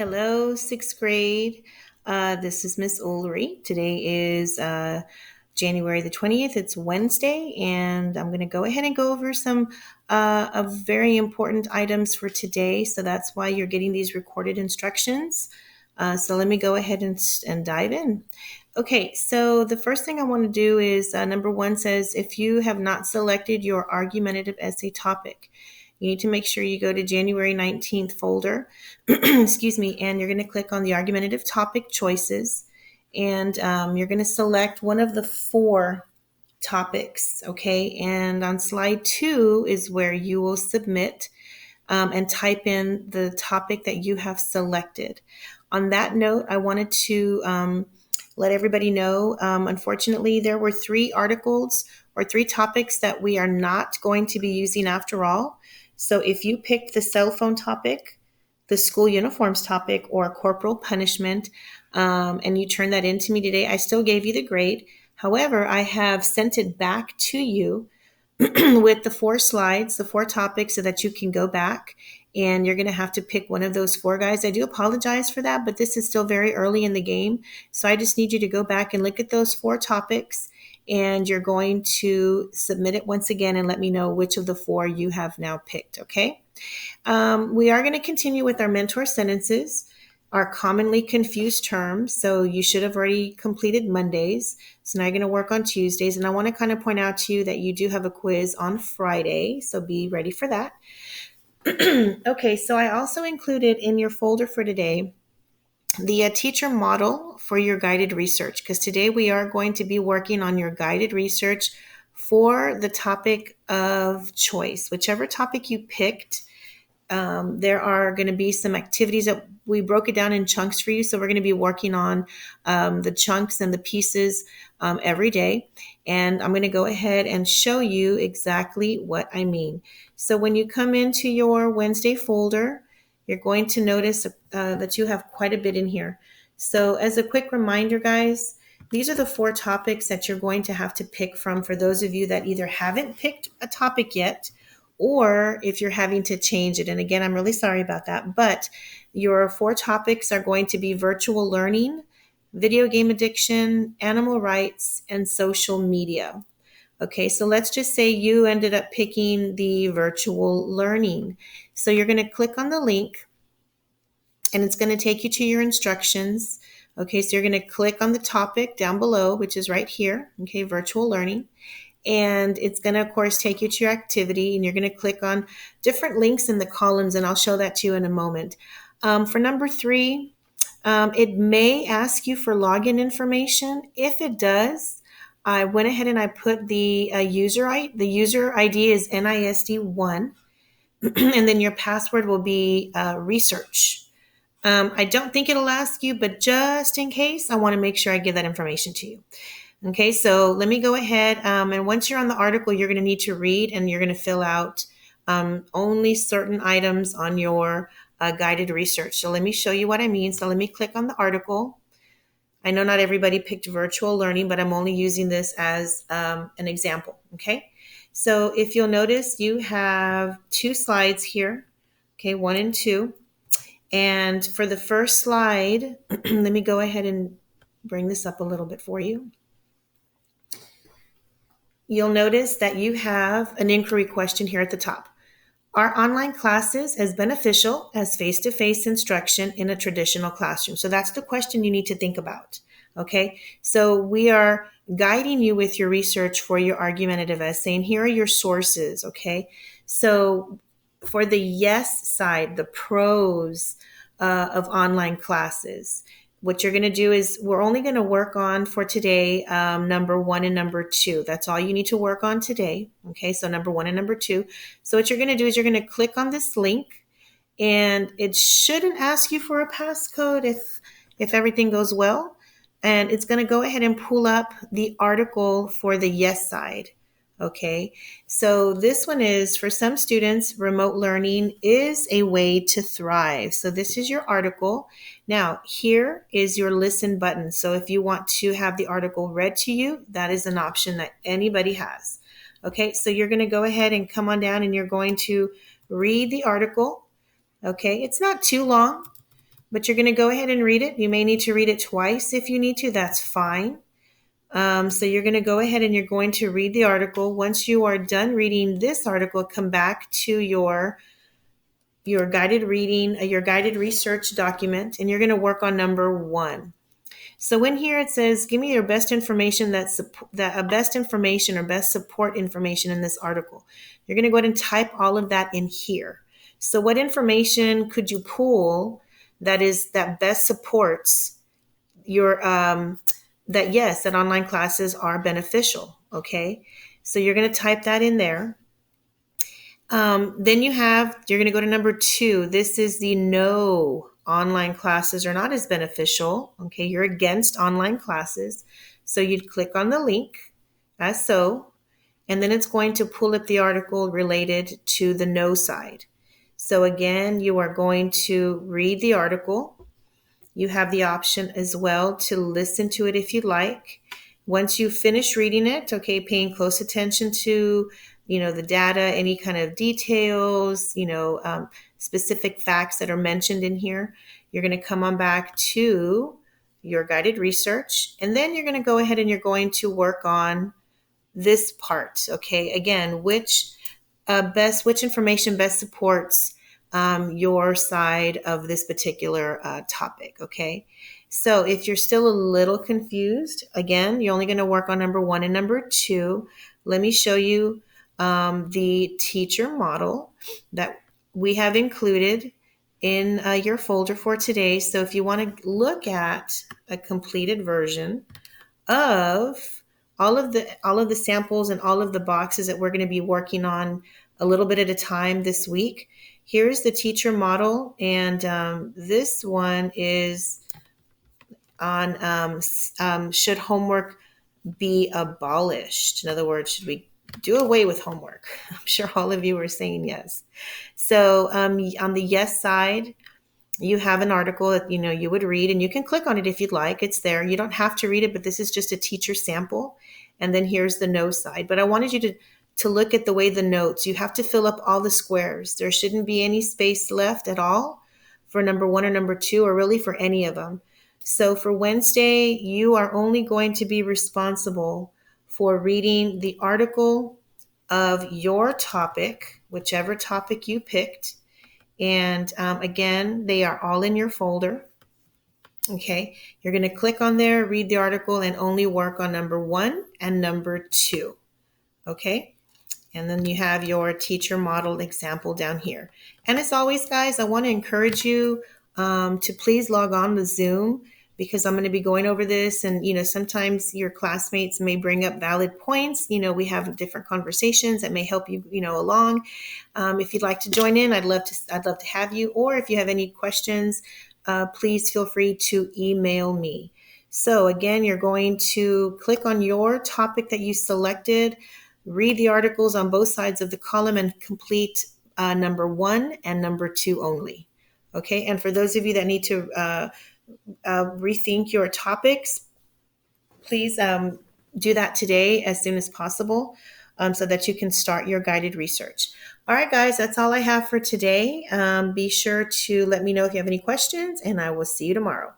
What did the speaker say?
Hello, sixth grade. This is Miss Ulrey. Today is January the 20th. It's Wednesday, and I'm going to go ahead and go over some of very important items for today. So that's why you're getting these recorded instructions. So let me go ahead and dive in. Okay, so the first thing I want to do is number one says if you have not selected your argumentative essay topic, you need to make sure you go to January 19th folder, excuse me, and you're going to click on the argumentative topic choices, and you're going to select one of the four topics, okay? And on slide 2 is where you will submit and type in the topic that you have selected. On that note, I wanted to let everybody know, unfortunately, there were 3 articles or 3 topics that we are not going to be using after all. So if you picked the cell phone topic, the school uniforms topic, or corporal punishment, and you turned that in to me today, I still gave you the grade. However, I have sent it back to you with the 4 slides, the 4 topics, so that you can go back and you're going to have to pick one of those 4 guys. I do apologize for that, but this is still very early in the game. So I just need you to go back and look at those 4 topics, and you're going to submit it once again and let me know which of the 4 you have now picked, okay? We are going to continue with our mentor sentences, our commonly confused terms. So you should have already completed Mondays. So now you're going to work on Tuesdays. And I want to kind of point out to you that you do have a quiz on Friday. So be ready for that. Okay, so I also included in your folder for today the teacher model for your guided research, because today we are going to be working on your guided research for the topic of choice. Whichever topic you picked, there are going to be some activities that we broke it down in chunks for you. So we're going to be working on the chunks and the pieces every day. And I'm going to go ahead and show you exactly what I mean. So when you come into your Wednesday folder, you're going to notice that you have quite a bit in here. So as a quick reminder, guys, these are the 4 topics that you're going to have to pick from for those of you that either haven't picked a topic yet, or if you're having to change it. And again, I'm really sorry about that, but your 4 topics are going to be virtual learning, video game addiction, animal rights, and social media. Okay, so let's just say you ended up picking the virtual learning. So you're going to click on the link, and it's going to take you to your instructions. Okay, so you're going to click on the topic down below, which is right here, okay, virtual learning. And it's going to, of course, take you to your activity, and you're going to click on different links in the columns, and I'll show that to you in a moment. For number 3, it may ask you for login information. If it does, I went ahead and I put the user ID. The user ID is NISD1, and then your password will be research. I don't think it'll ask you, but just in case, I want to make sure I give that information to you. Okay, so let me go ahead. And once you're on the article, you're going to need to read, and you're going to fill out only certain items on your guided research. So let me show you what I mean. So let me click on the article. I know not everybody picked virtual learning, but I'm only using this as an example. Okay, so if you'll notice, you have 2 slides here. Okay, 1 and 2. And for the first slide, let me go ahead and bring this up a little bit for you. You'll notice that you have an inquiry question here at the top. Are online classes as beneficial as face-to-face instruction in a traditional classroom? So that's the question you need to think about. Okay, so we are guiding you with your research for your argumentative essay, and here are your sources. Okay, so for the yes side, the pros of online classes, what you're going to do is we're only going to work on for today number 1 and number 2. That's all you need to work on today. Okay, so number 1 and number 2. So what you're going to do is you're going to click on this link, and it shouldn't ask you for a passcode if everything goes well. And it's going to go ahead and pull up the article for the yes side. Okay, so this one is for some students, remote learning is a way to thrive. So this is your article. Now, here is your listen button. So if you want to have the article read to you, that is an option that anybody has. Okay, so you're going to go ahead and come on down, and you're going to read the article. Okay, it's not too long. but you're going to go ahead and read it. You may need to read it twice if you need to. That's fine. So you're going to go ahead and you're going to read the article. Once you are done reading this article, come back to your guided reading, your guided research document, and you're going to work on number 1. So in here it says, give me your best information best information or best support information in this article. You're going to go ahead and type all of that in here. So what information could you pull that best supports your that yes, that online classes are beneficial. Okay, so you're going to type that in there. Then you're going to go to number 2. This is the no, online classes are not as beneficial. Okay, you're against online classes. So you'd click on the link as so, and then it's going to pull up the article related to the no side. So again, you are going to read the article. You have the option as well to listen to it if you'd like. Once you finish reading it, okay, paying close attention to, the data, any kind of details, specific facts that are mentioned in here, you're going to come on back to your guided research, and then you're going to go ahead and you're going to work on this part. Okay, again, which information best supports your side of this particular topic. Okay, so if you're still a little confused, again, you're only going to work on number 1 and number 2. Let me show you the teacher model that we have included in your folder for today. So if you want to look at a completed version of all of the samples and all of the boxes that we're going to be working on a little bit at a time this week, here's the teacher model, and this one is on should homework be abolished? In other words, should we do away with homework? I'm sure all of you are saying yes. So on the yes side, you have an article that you would read, and you can click on it if you'd like. It's there. You don't have to read it, but this is just a teacher sample. And then here's the no side. But I wanted you to look at the way the notes, you have to fill up all the squares. There shouldn't be any space left at all for number 1 or number 2, or really for any of them. So for Wednesday, you are only going to be responsible for reading the article of your topic, whichever topic you picked. And again, they are all in your folder. Okay, you're going to click on there, read the article, and only work on number 1 and number 2. Okay, and then you have your teacher model example down here. And as always, guys, I want to encourage you to please log on to Zoom, because I'm going to be going over this, and sometimes your classmates may bring up valid points. We have different conversations that may help you along. If you'd like to join in, I'd love to have you. Or if you have any questions, please feel free to email me. So again, you're going to click on your topic that you selected, read the articles on both sides of the column, and complete number 1 and number 2 only. Okay, and for those of you that need to rethink your topics, please do that today as soon as possible, so that you can start your guided research. All right, guys, that's all I have for today. Be sure to let me know if you have any questions, and I will see you tomorrow.